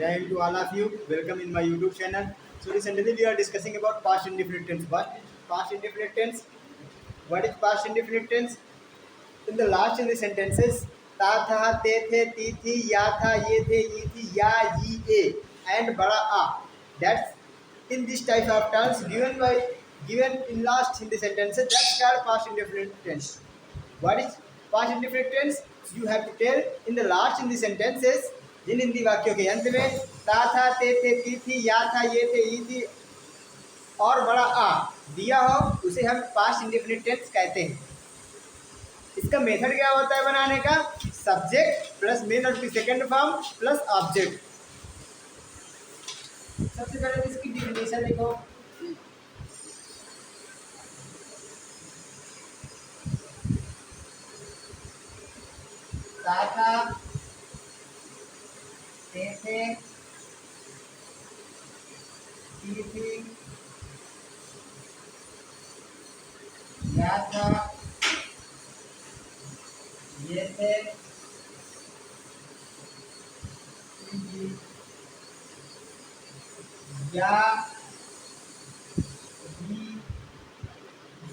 Jai Hind to all of you. Welcome in my YouTube channel. So recently we are discussing about past indefinite tense. What is past indefinite tense? What is past indefinite tense? In the last in the sentences, ta tha, te the, ti thi, ya tha, ye the, ye thi, ya, ye, a, and bada a. That's in this type of terms given in last in the sentences. That's called past indefinite tense. What is past indefinite tense? You have to tell in the last in the sentences जिन हिंदी वाक्यों के अंत में ता था, ते थे, ती थी, या था, ये थे, ई थी और बड़ा आ दिया हो उसे हम पास्ट इंडेफिनिट टेंस कहते हैं। इसका मेथड क्या होता है बनाने का? सब्जेक्ट प्लस मेन और सेकंड फॉर्म प्लस ऑब्जेक्ट। सबसे पहले तो इसकी डिफिनेशन देखो। ता था, ते थे, ती थी, या था, ये थे, या,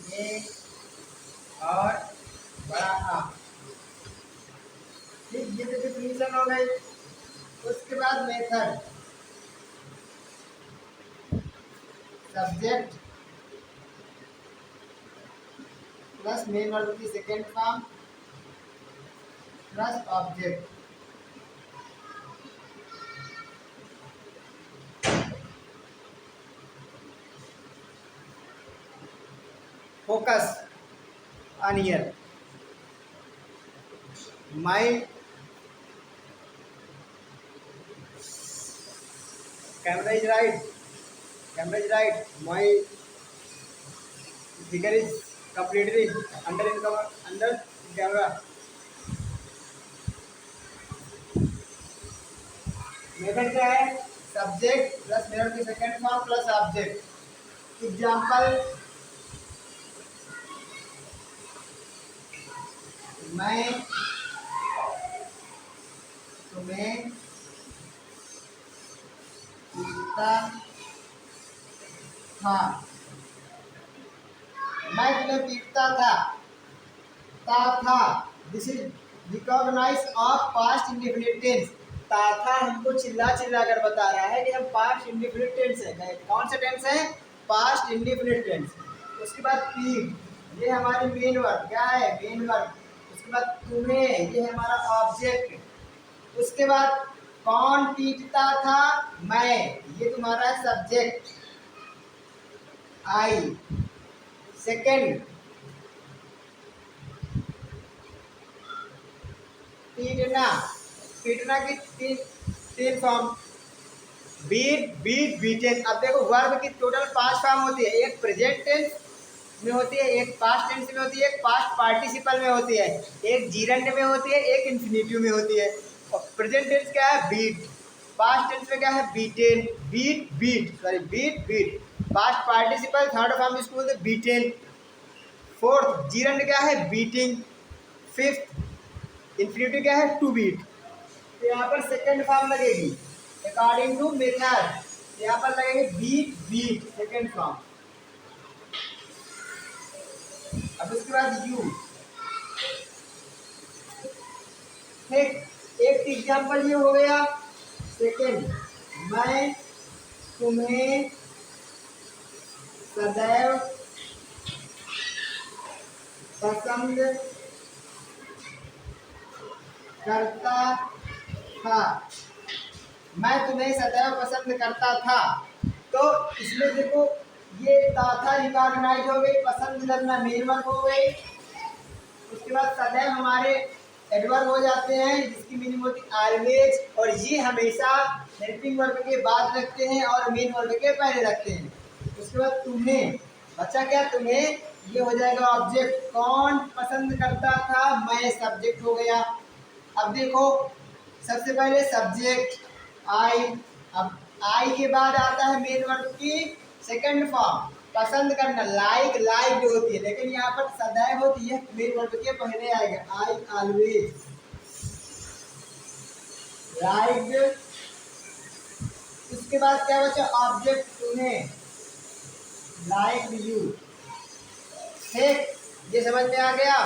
ये और बड़ा आ। ठीक, ये तो डिफिनेशन हो गई। उसके बाद method subject plus main verb की second form plus object. Focus on here. My camera is right. Camera is right. My figure is completely under in cover under camera. Method क्या है? सब्जेक्ट प्लस मेथड की second form plus object. Example, मैं तुम्हें पीटता था। मैं तुम्हें पीटता था। था this is recognise of past indefinite tense. था हमको चिल्ला चिल्ला कर बता रहा है कि हम पास्ट इंडेफिनिट टेंस है। कौन सा टेंस है? Past indefinite tense. उसके बाद पीट, ये हमारी मेन वर्ब। क्या है? Main verb. उसके बाद तुम्हें, ये है हमारा ऑब्जेक्ट। उसके बाद कौन पीटता था? मैं, ये तुम्हारा है सब्जेक्ट आई। सेकंड पीटना, पीटना की तीन फॉर्म, बीट, बीट, बीटेन। अब देखो वर्ब की टोटल 5 फॉर्म होती है। एक प्रेजेंट टेंस में होती है, एक पास्ट टेंस में होती है, एक पास्ट पार्टिसिपल में होती है, एक जीरंड में होती है, एक इन्फिनिटिव में होती है। और प्रेजेंट टेंस क्या है? बीट। पास्ट टेंस में क्या है? Beaten, beat, beat, sorry beat, beat. Past participle third form इसको बोलते हैं बीटेन। फोर्थ जीरंड क्या है? बीटिंग। फिफ्थ इन्फिनिटिव क्या है? To beat. तो यहाँ पर सेकंड फॉर्म लगेगी अकॉर्डिंग टू मेथड। यहाँ पर लगेगी बीट, बीट, सेकंड फॉर्म। अब उसके बाद यू। ठीक, एक एग्जाम्पल ये हो गया। सेकंड, मैं तुम्हें सदैव पसंद करता था। मैं तुम्हें सदैव पसंद करता था। तो इसमें देखो ये था रिकॉग्नाइज हो गई, पसंद करना मेन वर्ब हो गई। उसके बाद सदैव हमारे एडवर्ब हो जाते हैं जिसकी मीनिंग होती है ऑलवेज, और ये हमेशा हेल्पिंग वर्ब के बाद रखते हैं और मेन वर्ब के पहले रखते हैं। उसके बाद तुम्हें बचा क्या? तुम्हें, ये हो जाएगा ऑब्जेक्ट। कौन पसंद करता था? मैं, सब्जेक्ट हो गया। अब देखो सबसे पहले सब्जेक्ट आई। अब आई के बाद आता है मेन वर्ब की सेकंड फॉर्म पसंद करना, लाइक, लाइक जो होती है, लेकिन यहाँ पर सदैव होती है, मेन वर्ब के पहले आएगा। आई ऑलवेज लाइक उसके बाद क्या बचा, ऑब्जेक्ट तुम्हें, लाइक यू। ठीक, ये समझ में आ गया।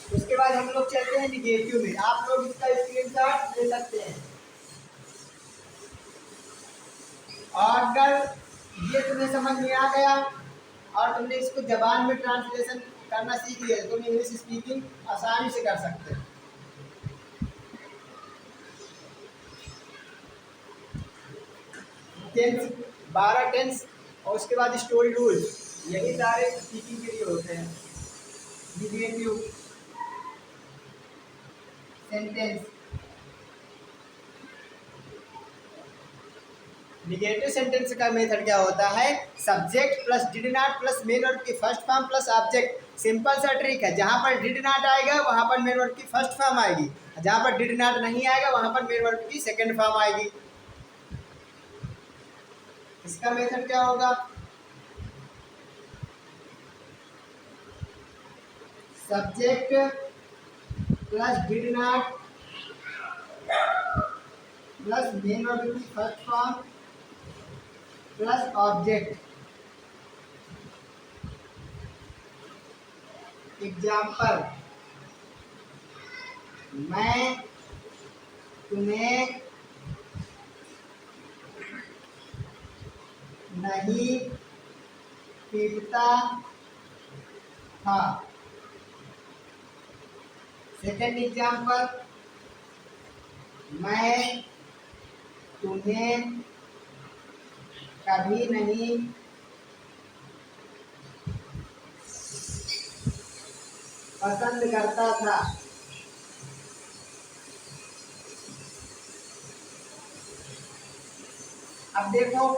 उसके बाद हम लोग चलते हैं निगेटिव में। आप लोग इसका स्क्रीनशॉट ले सकते हैं। और अगर ये तुम्हें समझ में आ गया और तुमने इसको जबान में ट्रांसलेशन करना सीख लिया तो तुम इंग्लिश स्पीकिंग आसानी से कर सकते हो। टेंस, 12 टेंस और उसके बाद स्टोरी रूल, यही सारे स्पीकिंग के लिए होते हैं। निगेटिव सेंटेंस, निगेटिव सेंटेंस का मेथड क्या होता है, subject plus did not plus main verb की first form plus object. Simple सा ट्रिक है, जहां पर डिड नॉट आएगा वहां पर मेन वर्ब की फर्स्ट फॉर्म आएगी, जहां पर डिड नॉट नहीं आएगा वहां पर मेन वर्ब की सेकंड फॉर्म आएगी। इसका मेथड क्या होगा, subject plus did not plus main verb की first form plus object. Example, मैं तुम्हें नहीं पीटता था। सेकंड एग्जाम्पल, मैं तुम्हें कभी नहीं पसंद करता था। अब देखो,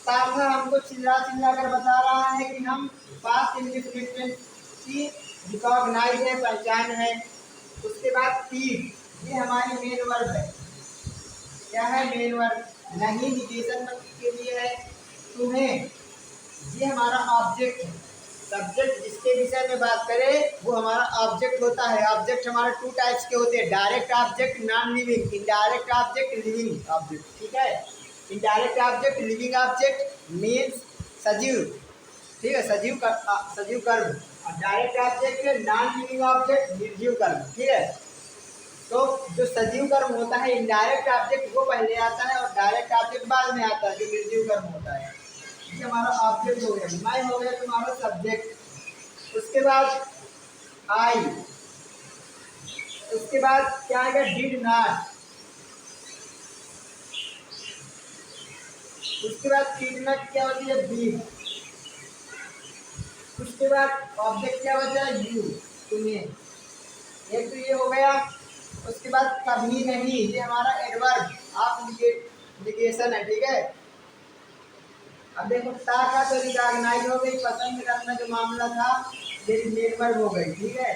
ताथा हमको चिल्ला चिल्ला कर बता रहा है कि हम पास्ट इंडेफिनिट की रिकॉग्नाइज है, पहचान है। उसके बाद तीन, ये हमारी मेन वर्ब है। क्या है, मेन वर्ब। नहीं निगेशन के लिए है। तुम्हें, ये हमारा ऑब्जेक्ट है। सब्जेक्ट जिसके विषय में बात करें वो हमारा ऑब्जेक्ट होता है। ऑब्जेक्ट हमारे टू टाइप्स के होते हैं, direct object, non living. Indirect object, living object. ठीक है, indirect object, living object means सजीव, ठीक है, सजीव कर्म। और direct object, non living object, निर्जीव कर्म। ठीक है, तो जो सजीव कर्म होता है, इनडायरेक्ट ऑब्जेक्ट वो पहले आता है और डायरेक्ट ऑब्जेक्ट बाद में आता है, जो निर्जीव कर्म होता है। ये हमारा ऑब्जेक्ट हो गया, मैं हो गया तुम्हारा सब्जेक्ट। उसके बाद आई, उसके बाद क्या आएगा, डिड नॉट। उसके बाद डिड नॉट क्या होती है, बी। उसके बाद ऑब्जेक्ट क्या बचा, यू, तुम्हें। एक तो ये हो गया। उसके बाद कभी नहीं, ये हमारा एडवर्ब ऑफ निगेशन है। ठीक है, अब देखो, ता का तो रिकॉग्नाइज हो गई, पसंद करना जो मामला था ये मेन वर्ब हो गई। ठीक है,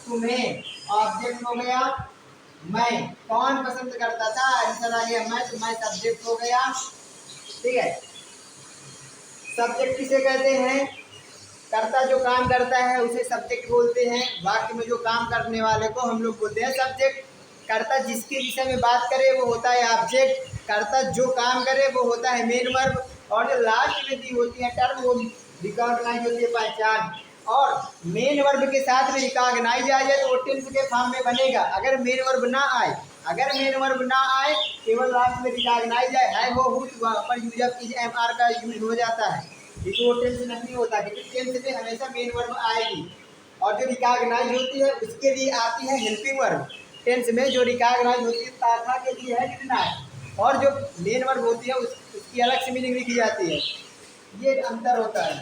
तुम्हें ऑब्जेक्ट हो गया। मैं, कौन पसंद करता था, आंसर आ गया मैं, तो मैं सब्जेक्ट हो गया। ठीक है, सब्जेक्ट किसे कहते हैं, कर्ता जो काम करता है उसे सब्जेक्ट बोलते हैं। वाक्य में जो काम करने वाले को हम लोग बोलते हैं सब्जेक्ट। कर्ता जिसके विषय में बात करे वो होता है ऑब्जेक्ट। कर्ता जो काम करे वो होता है मेन वर्ब। और जो लास्ट में दी होती है टर्म वो रिकॉग्नाइज होती है, पहचान। और मेन वर्ब के साथ में रिकॉग्नाइज आ जाए तो वो टेंस के फॉर्म में बनेगा। अगर मेन वर्ब ना आए, अगर मेन वर्ब ना आए, केवल लास्ट में रिकॉग्नाइज आए, है हो, वहाँ पर use of is am are का यूज हो जाता है। इसको टेंस नहीं होता, क्योंकि टेंस में हमेशा मेन वर्ब आएगी। और जो रिकॉग्नाइज होती है उसके लिए आती है हेल्पिंग वर्ब। टेंस में जो रिकॉग्नाइज होती है ताथा के लिए है डिड नॉट, और जो मेन वर्ब होती है उसकी अलग से मीनिंग लिखी जाती है। ये अंतर होता है।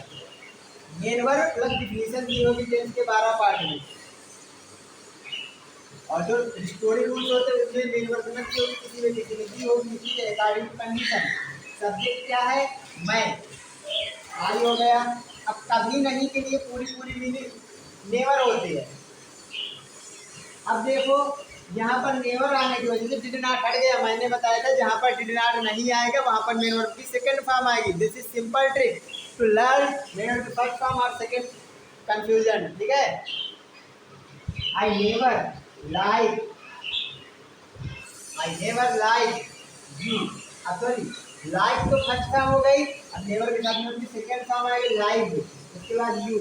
मेन वर्ब प्लस डिफिनीशन दी होगी टेंस के 12 पार्ट में। और जो स्टोरी रूल्स होते हैं उसमें मेन वर्ब में की होगी, किसी में डिफिनिटी होगी, किसी के अकॉर्डिंग टू कंडीशन। सब्जेक्ट क्या है, मैं, आई हो गया। अब कभी नहीं के लिए पूरी पूरी मीनिंग नेवर होती है। अब देखो, यहाँ पर नेवर आने की वजह से डिड नॉट हट गया। मैंने बताया था जहाँ पर डिड नॉट नहीं आएगा वहाँ पर मेन वर्ब की सेकंड फॉर्म आएगी। This is simple trick to learn main verb की फर्स्ट फॉर्म और सेकंड कंफ्यूजन। ठीक है, I never like, I never like you. Sorry, like तो फर्स्ट फॉर्म हो गई, अब नेवर के साथ में उसकी सेकेंड फॉर्म आएगी लाइव, उसके बाद यू,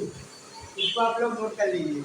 इसको आप लोग नोट कर लीजिए।